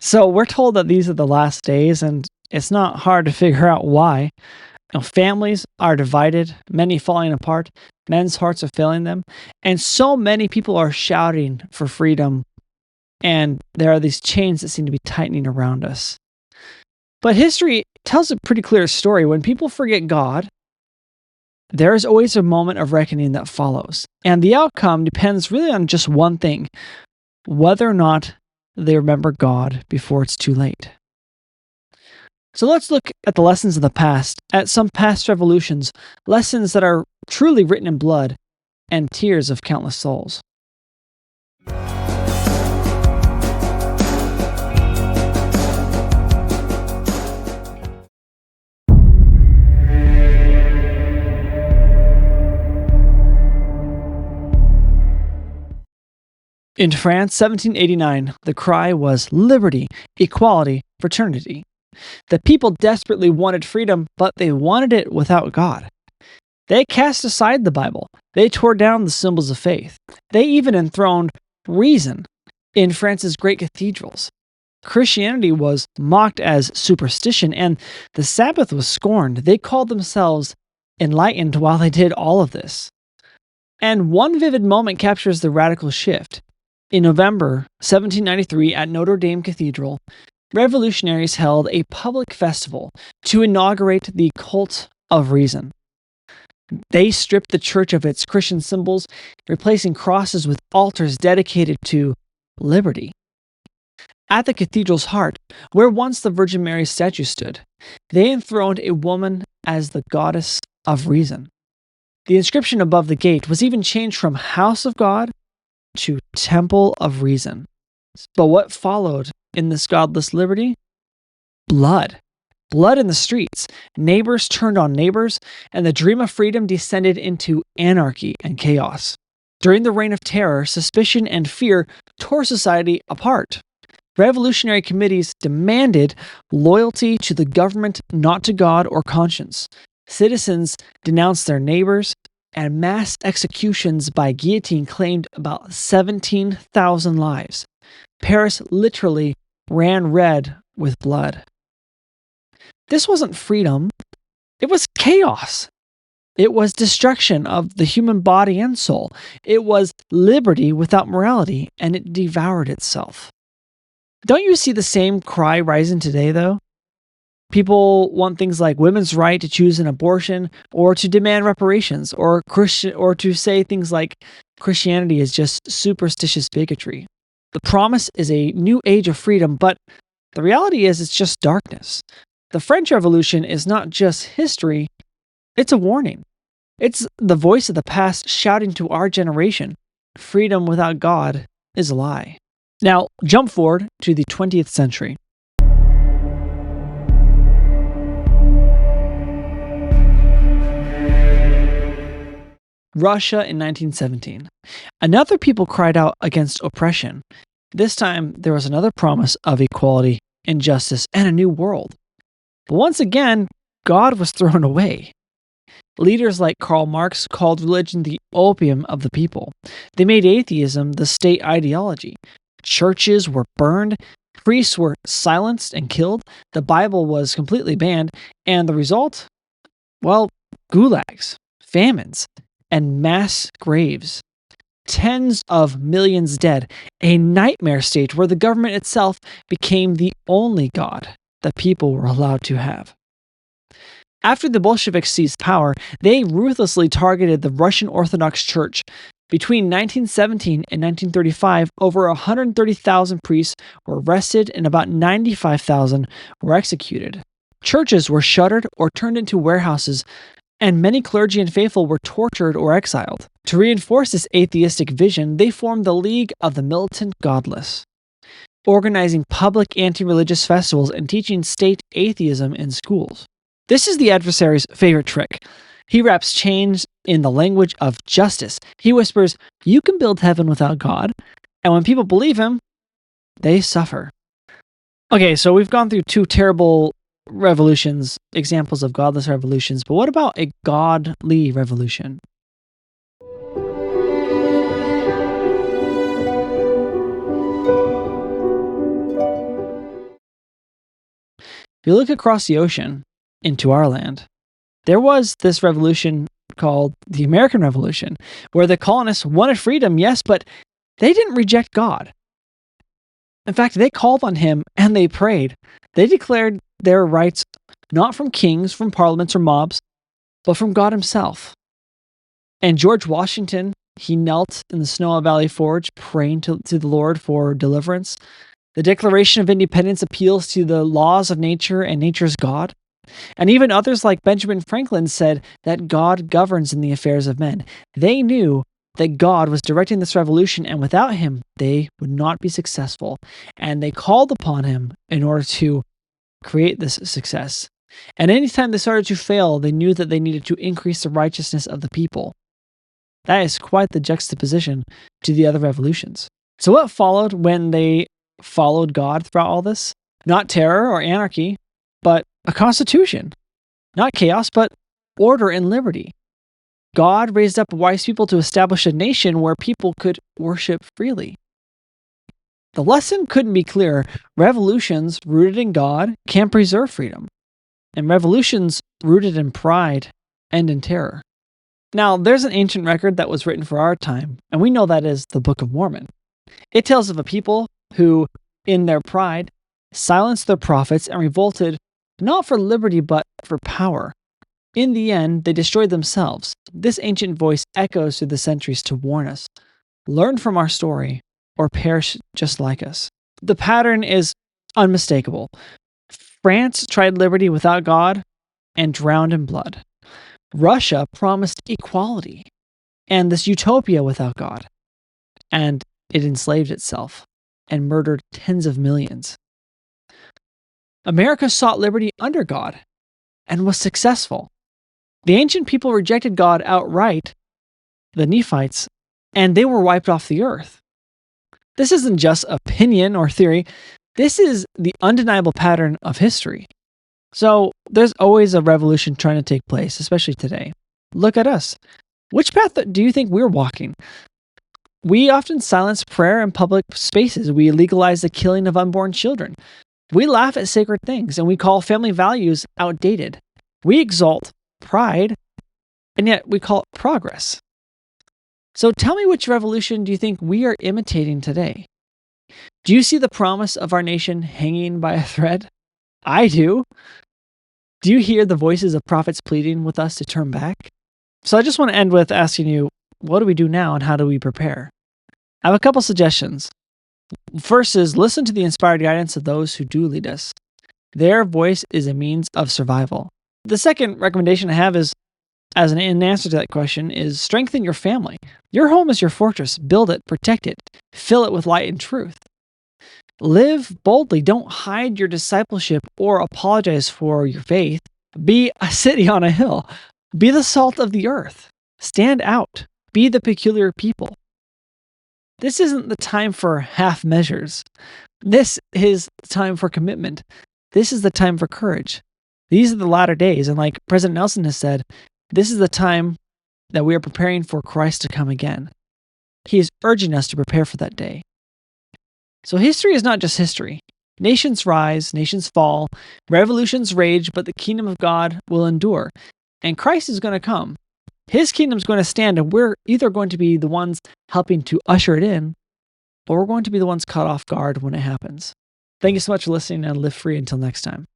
So we're told that these are the last days, and it's not hard to figure out why. Families are divided, many falling apart, men's hearts are failing them, and so many people are shouting for freedom, and there are these chains that seem to be tightening around us. But history tells a pretty clear story. When people forget God, there is always a moment of reckoning that follows. And the outcome depends really on just one thing: whether or not they remember God before it's too late. So let's look at the lessons of the past, at some past revolutions, lessons that are truly written in blood and tears of countless souls. In France, 1789, the cry was liberty, equality, fraternity. The people desperately wanted freedom, but they wanted it without God. They cast aside the Bible. They tore down the symbols of faith. They even enthroned reason in France's great cathedrals. Christianity was mocked as superstition, and the Sabbath was scorned. They called themselves enlightened while they did all of this. And one vivid moment captures the radical shift. In November 1793, at Notre Dame Cathedral, revolutionaries held a public festival to inaugurate the cult of reason. They stripped the church of its Christian symbols, replacing crosses with altars dedicated to liberty. At the cathedral's heart, where once the Virgin Mary statue stood, they enthroned a woman as the goddess of reason. The inscription above the gate was even changed from House of God to Temple of Reason. But what followed in this godless liberty? Blood. Blood in the streets. Neighbors turned on neighbors, and the dream of freedom descended into anarchy and chaos. During the Reign of Terror, suspicion and fear tore society apart. Revolutionary committees demanded loyalty to the government, not to God or conscience. Citizens denounced their neighbors, and mass executions by guillotine claimed about 17,000 lives. Paris literally ran red with blood. This wasn't freedom, it was chaos. It was destruction of the human body and soul. It was liberty without morality, and it devoured itself. Don't you see the same cry rising today, though? People want things like women's right to choose an abortion, or to demand reparations, or to say things like Christianity is just superstitious bigotry. The promise is a new age of freedom, but the reality is it's just darkness. The French Revolution is not just history, it's a warning. It's the voice of the past shouting to our generation, freedom without God is a lie. Now, jump forward to the 20th century. Russia in 1917. Another people cried out against oppression. This time, there was another promise of equality, injustice, and a new world. But once again, God was thrown away. Leaders like Karl Marx called religion the opium of the people. They made atheism the state ideology. Churches were burned, priests were silenced and killed, the Bible was completely banned, and the result? Well, gulags, famines, and mass graves. Tens of millions dead, a nightmare state where the government itself became the only God that people were allowed to have. After the Bolsheviks seized power, they ruthlessly targeted the Russian Orthodox Church. Between 1917 and 1935, over 130,000 priests were arrested and about 95,000 were executed. Churches were shuttered or turned into warehouses, and many clergy and faithful were tortured or exiled. To reinforce this atheistic vision, they formed the League of the Militant Godless, organizing public anti-religious festivals and teaching state atheism in schools. This is the adversary's favorite trick. He wraps chains in the language of justice. He whispers, "You can build heaven without God," and when people believe him, they suffer. Okay, so we've gone through two terrible revolutions, examples of godless revolutions, but what about a godly revolution? If you look across the ocean into our land, there was this revolution called the American Revolution, where the colonists wanted freedom, yes, but they didn't reject God. In fact, they called on him and they prayed. They declared their rights not from kings, from parliaments or mobs, but from God himself. And George Washington, he knelt in the Snow Valley Forge praying to the Lord for deliverance. The Declaration of Independence appeals to the laws of nature and nature's God. And even others like Benjamin Franklin said that God governs in the affairs of men. They knew that God was directing this revolution, and without him, they would not be successful. And they called upon him in order to create this success. And anytime they started to fail, they knew that they needed to increase the righteousness of the people. That is quite the juxtaposition to the other revolutions. So what followed when they followed God throughout all this? Not terror or anarchy, but a constitution. Not chaos, but order and liberty. God raised up wise people to establish a nation where people could worship freely. The lesson couldn't be clearer. Revolutions rooted in God can preserve freedom, and revolutions rooted in pride end in terror. Now, there's an ancient record that was written for our time, and we know that is the Book of Mormon. It tells of a people who, in their pride, silenced their prophets and revolted not for liberty but for power. In the end, they destroyed themselves. This ancient voice echoes through the centuries to warn us. Learn from our story, or perish just like us. The pattern is unmistakable. France tried liberty without God and drowned in blood. Russia promised equality and this utopia without God, and it enslaved itself and murdered tens of millions. America sought liberty under God and was successful. The ancient people rejected God outright, the Nephites, and they were wiped off the earth. This isn't just opinion or theory. This is the undeniable pattern of history. So there's always a revolution trying to take place, especially today. Look at us. Which path do you think we're walking? We often silence prayer in public spaces. We legalize the killing of unborn children. We laugh at sacred things, and we call family values outdated. We exalt pride, and yet we call it progress. So tell me, which revolution do you think we are imitating today? Do you see the promise of our nation hanging by a thread? I do. Do you hear the voices of prophets pleading with us to turn back? So I just want to end with asking you, what do we do now and how do we prepare? I have a couple suggestions. First is listen to the inspired guidance of those who do lead us. Their voice is a means of survival. The second recommendation I have is, as an answer to that question, is strengthen your family. Your home is your fortress. Build it, protect it, fill it with light and truth. Live boldly. Don't hide your discipleship or apologize for your faith. Be a city on a hill. Be the salt of the earth. Stand out. Be the peculiar people. This isn't the time for half measures. This is the time for commitment. This is the time for courage. These are the latter days. And like President Nelson has said, this is the time that we are preparing for Christ to come again. He is urging us to prepare for that day. So history is not just history. Nations rise, nations fall, revolutions rage, but the kingdom of God will endure. And Christ is going to come. His kingdom is going to stand, and we're either going to be the ones helping to usher it in, or we're going to be the ones caught off guard when it happens. Thank you so much for listening, and live free until next time.